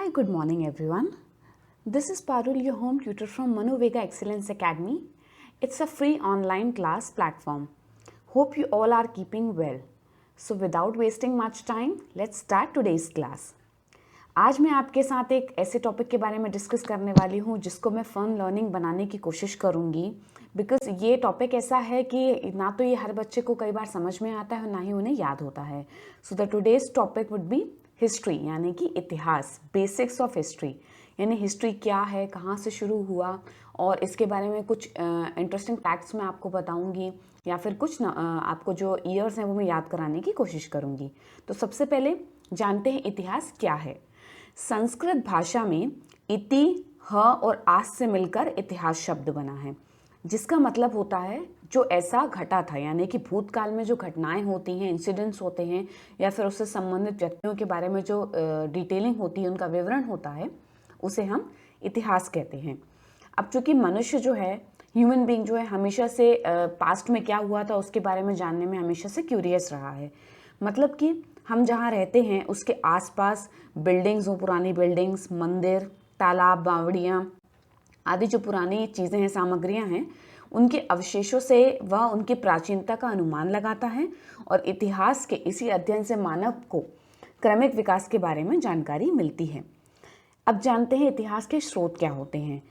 Hi, good morning everyone. This is Parul, your home tutor from ManoVega Excellence Academy. It's a free online class platform. Hope you all are keeping well. So without wasting much time, let's start today's class. आज मैं आपके साथ एक ऐसे topic के बारे में discuss करने वाली हूँ जिसको मैं फन लर्निंग बनाने की कोशिश करूँगी, बिकॉज ये टॉपिक ऐसा है कि ना तो ये हर बच्चे को कई बार समझ में आता है और ना ही उन्हें याद होता है. So the today's topic would be history, यानी कि इतिहास, बेसिक्स ऑफ हिस्ट्री. यानी हिस्ट्री क्या है, कहाँ से शुरू हुआ, और इसके बारे में कुछ इंटरेस्टिंग फैक्ट्स मैं आपको बताऊंगी, या फिर कुछ आपको जो ईयर्स हैं वो मैं याद कराने की कोशिश करूंगी. तो सबसे पहले जानते हैं इतिहास क्या है. संस्कृत भाषा में इति, ह और आस से मिलकर इतिहास शब्द बना है, जिसका मतलब होता है जो ऐसा घटा था, यानी कि भूतकाल में जो घटनाएं होती हैं, इंसिडेंट्स होते हैं, या फिर उससे संबंधित व्यक्तियों के बारे में जो डिटेलिंग होती है, उनका विवरण होता है, उसे हम इतिहास कहते हैं. अब चूंकि मनुष्य जो है, ह्यूमन बीइंग जो है, हमेशा से पास्ट में क्या हुआ था उसके बारे में जानने में हमेशा से क्यूरियस रहा है. मतलब कि हम जहाँ रहते हैं उसके आसपास बिल्डिंग्स हो, पुरानी बिल्डिंग्स, मंदिर, तालाब, बावड़ियाँ आदि जो पुरानी चीज़ें हैं, सामग्रियाँ हैं, उनके अवशेषों से वह उनकी प्राचीनता का अनुमान लगाता है. और इतिहास के इसी अध्ययन से मानव को क्रमिक विकास के बारे में जानकारी मिलती है. अब जानते हैं इतिहास के स्रोत क्या होते हैं.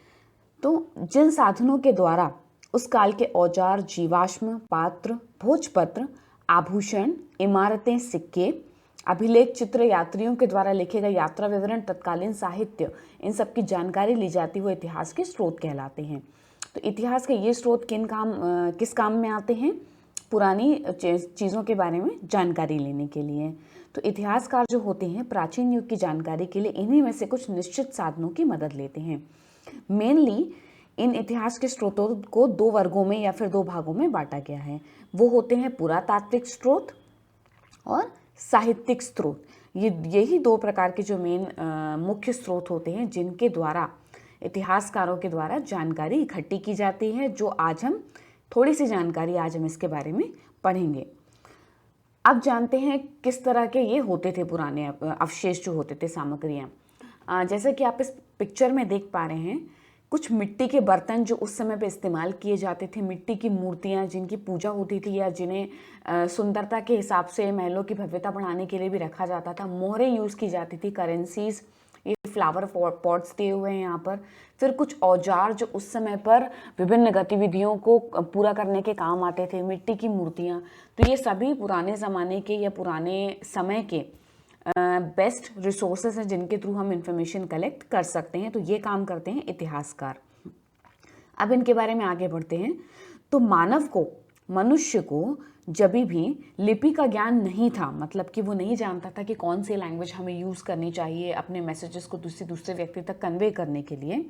तो जिन साधनों के द्वारा उस काल के औजार, जीवाश्म, पात्र, भोजपत्र, आभूषण, इमारतें, सिक्के, अभिलेख, चित्र, यात्रियों के द्वारा लिखे गए यात्रा विवरण, तत्कालीन साहित्य, इन सब की जानकारी ली जाती, वो इतिहास के स्रोत कहलाते हैं. तो इतिहास के ये स्रोत किस काम में आते हैं? पुरानी चीज़ों के बारे में जानकारी लेने के लिए. तो इतिहासकार जो होते हैं प्राचीन युग की जानकारी के लिए इन्हीं में से कुछ निश्चित साधनों की मदद लेते हैं. मेनली इन इतिहास के स्रोतों को दो वर्गों में या फिर दो भागों में बांटा गया है. वो होते हैं पुरातात्विक स्रोत और साहित्यिक स्रोत. यही दो प्रकार के जो मेन मुख्य स्रोत होते हैं जिनके द्वारा इतिहासकारों के द्वारा जानकारी इकट्ठी की जाती है, जो आज हम थोड़ी सी जानकारी आज हम इसके बारे में पढ़ेंगे. अब जानते हैं किस तरह के ये होते थे पुराने अवशेष जो होते थे, सामग्रियाँ. जैसा कि आप इस पिक्चर में देख पा रहे हैं, कुछ मिट्टी के बर्तन जो उस समय पे इस्तेमाल किए जाते थे, मिट्टी की मूर्तियाँ जिनकी पूजा होती थी या जिन्हें सुंदरता के हिसाब से महलों की भव्यता बढ़ाने के लिए भी रखा जाता था. मोहरें यूज़ की जाती थी, करेंसीज, ये फ्लावर पॉट्स दिए हुए हैं यहाँ पर. फिर कुछ औजार जो उस समय पर विभिन्न गतिविधियों को पूरा करने के काम आते थे, मिट्टी की मूर्तियाँ. तो ये सभी पुराने ज़माने के या पुराने समय के बेस्ट रिसोर्सेज हैं जिनके थ्रू हम इंफॉर्मेशन कलेक्ट कर सकते हैं. तो ये काम करते हैं इतिहासकार. अब इनके बारे में आगे बढ़ते हैं. तो मनुष्य को जब भी लिपि का ज्ञान नहीं था, मतलब कि वो नहीं जानता था कि कौन सी लैंग्वेज हमें यूज़ करनी चाहिए अपने मैसेजेस को दूसरे व्यक्ति तक कन्वे करने के लिए,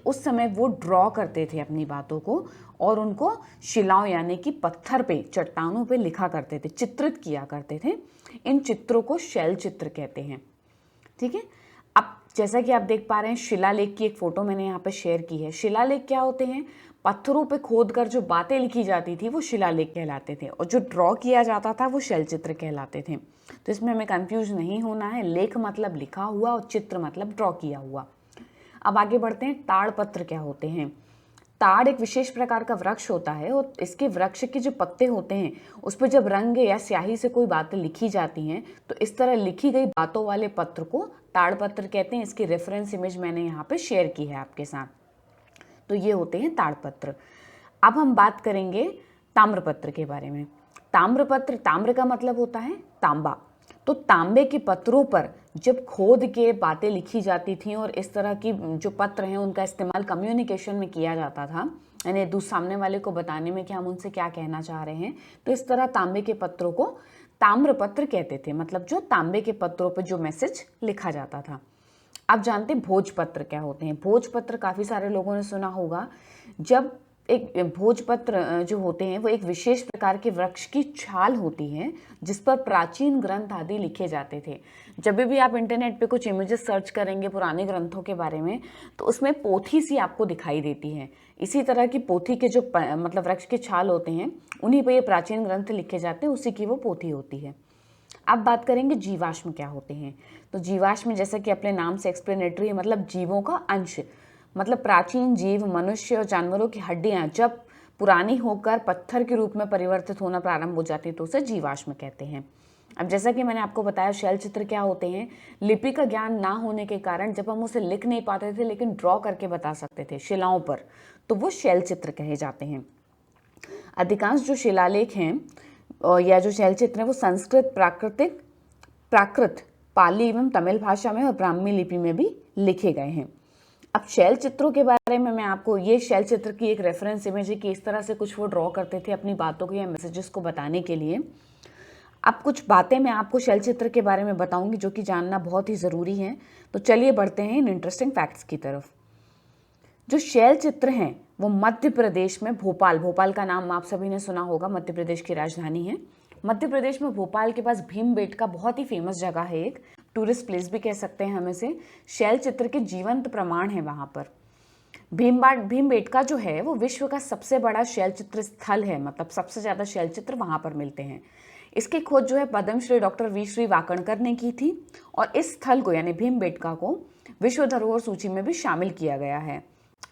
उस समय वो ड्रॉ करते थे अपनी बातों को और उनको शिलाओं यानी कि पत्थर पे, चट्टानों पे लिखा करते थे, चित्रित किया करते थे. इन चित्रों को शैल चित्र कहते हैं. ठीक है. अब जैसा कि आप देख पा रहे हैं, शिलालेख की एक फोटो मैंने यहाँ पे शेयर की है. शिलालेख क्या होते हैं? पत्थरों पे खोदकर जो बातें लिखी जाती थी वो शिलालेख कहलाते थे, और जो ड्रॉ किया जाता था वो शैल चित्र कहलाते थे. तो इसमें हमें कंफ्यूज नहीं होना है. लेख मतलब लिखा हुआ और चित्र मतलब ड्रॉ किया हुआ. अब आगे बढ़ते हैं. ताड़पत्र क्या होते हैं? ताड़ एक विशेष प्रकार का वृक्ष होता है और इसके वृक्ष के जो पत्ते होते हैं उस पर जब रंग या स्याही से कोई बातें लिखी जाती हैं तो इस तरह लिखी गई बातों वाले पत्र को ताड़पत्र कहते हैं. इसकी रेफरेंस इमेज मैंने यहाँ पे शेयर की है आपके साथ. तो ये होते हैं ताड़पत्र. अब हम बात करेंगे ताम्रपत्र के बारे में. ताम्रपत्र, ताम्र का मतलब होता है तांबा. तो तांबे के पत्रों पर जब खोद के बातें लिखी जाती थी और इस तरह की जो पत्र हैं उनका इस्तेमाल कम्युनिकेशन में किया जाता था, यानी सामने वाले को बताने में कि हम उनसे क्या कहना चाह रहे हैं, तो इस तरह तांबे के पत्रों को ताम्रपत्र कहते थे. मतलब जो तांबे के पत्रों पर जो मैसेज लिखा जाता था. अब जानते हैं भोजपत्र क्या होते हैं. भोजपत्र काफ़ी सारे लोगों ने सुना होगा. जब एक भोजपत्र जो होते हैं वो एक विशेष प्रकार के वृक्ष की छाल होती है जिस पर प्राचीन ग्रंथ आदि लिखे जाते थे. जब भी आप इंटरनेट पे कुछ इमेजेस सर्च करेंगे पुराने ग्रंथों के बारे में तो उसमें पोथी सी आपको दिखाई देती है. इसी तरह की पोथी के जो मतलब वृक्ष की छाल होते हैं उन्हीं पर ये प्राचीन ग्रंथ लिखे जाते हैं, उसी की वो पोथी होती है. अब बात करेंगे जीवाश्म क्या होते हैं। तो जीवाश्म जैसा कि अपने नाम से एक्सप्लेनेटरी है, मतलब जीवों का अंश। मतलब प्राचीन जीव, मनुष्य और जानवरों की हड्डियां जब पुरानी होकर पत्थर के रूप में परिवर्तित होना प्रारंभ हो जाती है तो उसे जीवाश्म कहते हैं। अब जैसा कि मैंने आपको बताया शैल चित्र क्या होते हैं। लिपि का ज्ञान ना होने के कारण जब हम उसे लिख नहीं पाते थे लेकिन ड्रॉ करके बता सकते थे शिलाओं पर, तो वो शैल चित्र कहे जाते हैं। अधिकांश जो शिलालेख हैं या जो शैल चित्र हैं वो संस्कृत, प्राकृत, पाली एवं तमिल भाषा में और ब्राह्मी लिपि में भी लिखे गए हैं। अब शैल चित्रों के बारे में मैं आपको, ये शैल चित्र की एक रेफरेंस इमेज है कि इस तरह से कुछ वो ड्रॉ करते थे अपनी बातों को या मैसेजेस को बताने के लिए। अब कुछ बातें मैं आपको शैल चित्र के बारे में बताऊंगी जो कि जानना बहुत ही ज़रूरी है। तो चलिए बढ़ते हैं इन इंटरेस्टिंग फैक्ट्स की तरफ। जो शैल चित्र हैं वो मध्य प्रदेश में भोपाल का नाम आप सभी ने सुना होगा, मध्य प्रदेश की राजधानी है। मध्य प्रदेश में भोपाल के पास भीमबेटका बहुत ही फेमस जगह है, एक टूरिस्ट प्लेस भी कह सकते हैं हम इसे। शैल चित्र के जीवंत प्रमाण है वहाँ पर। भीमबेटका जो है वो विश्व का सबसे बड़ा शैल चित्र स्थल है, मतलब सबसे ज़्यादा शैल चित्र वहाँ पर मिलते हैं। इसकी खोज जो है पद्मश्री डॉक्टर वी श्री वाकणकर ने की थी और इस स्थल को यानी भीमबेटका को विश्व धरोहर सूची में भी शामिल किया गया है।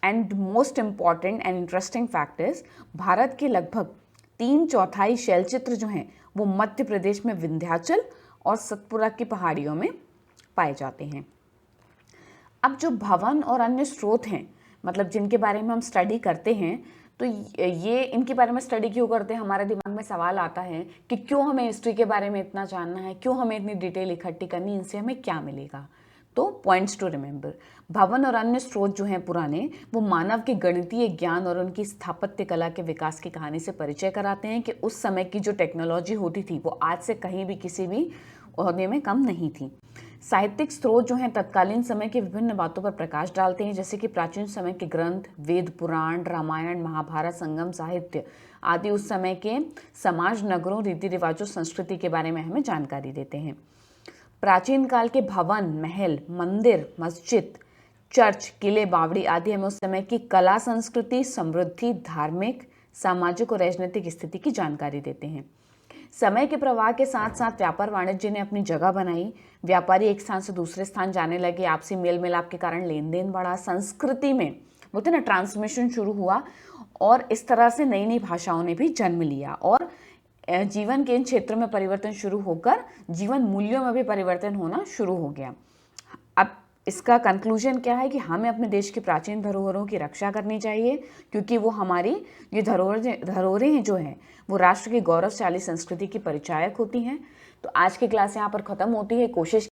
And most important and interesting fact is, Bharat के लगभग 3/4 शैल चित्र जो हैं वो मध्य प्रदेश में विंध्याचल और सतपुरा की पहाड़ियों में पाए जाते हैं। अब जो भवन और अन्य स्रोत हैं, मतलब जिनके बारे में हम स्टडी करते हैं, तो ये इनके बारे में स्टडी क्यों करते हैं, हमारे दिमाग में सवाल आता है कि क्यों हमें हिस्ट्री के बारे में इतना जानना है, क्यों हमें इतनी डिटेल इकट्ठी करनी, इनसे हमें क्या मिलेगा। तो पॉइंट्स टू रिमेंबर, भवन और अन्य स्रोत जो हैं पुराने, वो मानव के गणितीय ज्ञान और उनकी स्थापत्य कला के विकास की कहानी से परिचय कराते हैं कि उस समय की जो टेक्नोलॉजी होती थी वो आज से कहीं भी किसी भी ओहदे में कम नहीं थी। साहित्यिक स्रोत जो हैं तत्कालीन समय की विभिन्न बातों पर प्रकाश डालते हैं, जैसे कि प्राचीन समय के ग्रंथ, वेद, पुराण, रामायण, महाभारत, संगम साहित्य आदि उस समय के समाज, नगरों, रीति रिवाजों, संस्कृति के बारे में हमें जानकारी देते हैं। प्राचीन काल के भवन, महल, मंदिर, मस्जिद, चर्च, किले, बावड़ी आदि हमें उस समय की कला, संस्कृति, समृद्धि, धार्मिक, सामाजिक और राजनीतिक स्थिति की जानकारी देते हैं। समय के प्रवाह के साथ साथ व्यापार वाणिज्य ने अपनी जगह बनाई। व्यापारी एक स्थान से दूसरे स्थान जाने लगे, आपसी मेल मिलाप के कारण लेन देन बढ़ा, संस्कृति में बोलते ना ट्रांसमिशन शुरू हुआ और इस तरह से नई नई भाषाओं ने भी जन्म लिया और जीवन के इन क्षेत्रों में परिवर्तन शुरू होकर जीवन मूल्यों में भी परिवर्तन होना शुरू हो गया। अब इसका कंक्लूजन क्या है कि हमें अपने देश की प्राचीन धरोहरों की रक्षा करनी चाहिए, क्योंकि वो हमारी ये धरोहरें जो हैं वो राष्ट्र की गौरवशाली संस्कृति की परिचायक होती हैं। तो आज की क्लास यहाँ पर ख़त्म होती है। कोशिश